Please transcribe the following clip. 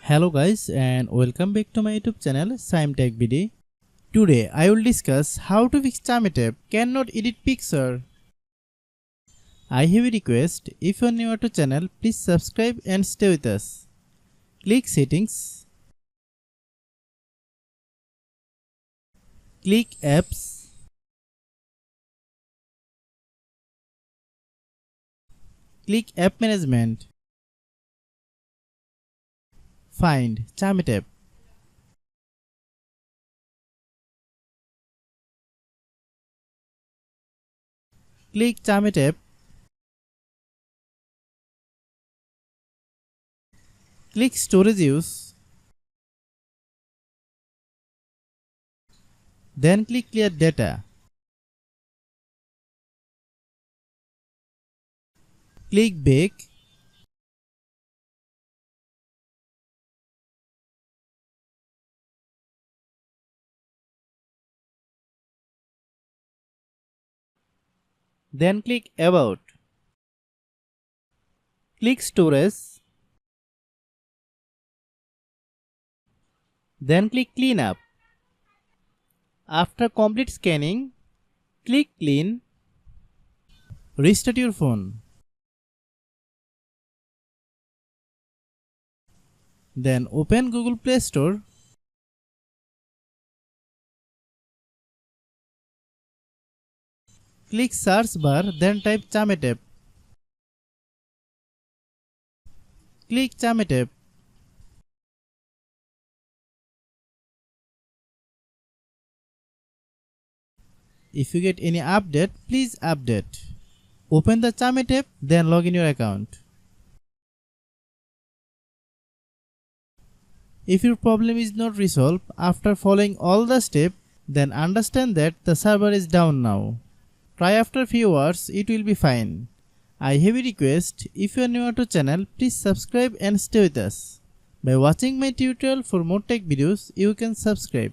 Hello guys and welcome back to my YouTube channel Shaem Tech BD. Today I will discuss how to fix Chamet app cannot edit picture. I have a request. If you are new to channel, please subscribe and stay with us. Click settings. Click apps. Click app management. Find Chamet app. Click Chamet app. Click storage use. Then click clear data. Click back. Then click about. Click storage. Then click clean up. After complete scanning, click clean. Restart your phone. Then open Google Play Store. Click search bar, then type Chamet app. Click Chamet app. If you get any update, please update. Open the Chamet app, then log in your account. If your problem is not resolved after following all the steps, then understand that the server is down now. Try after few hours, it will be fine. I have a request. If you are new to channel, please subscribe and stay with us. By watching my tutorial for more tech videos, you can subscribe.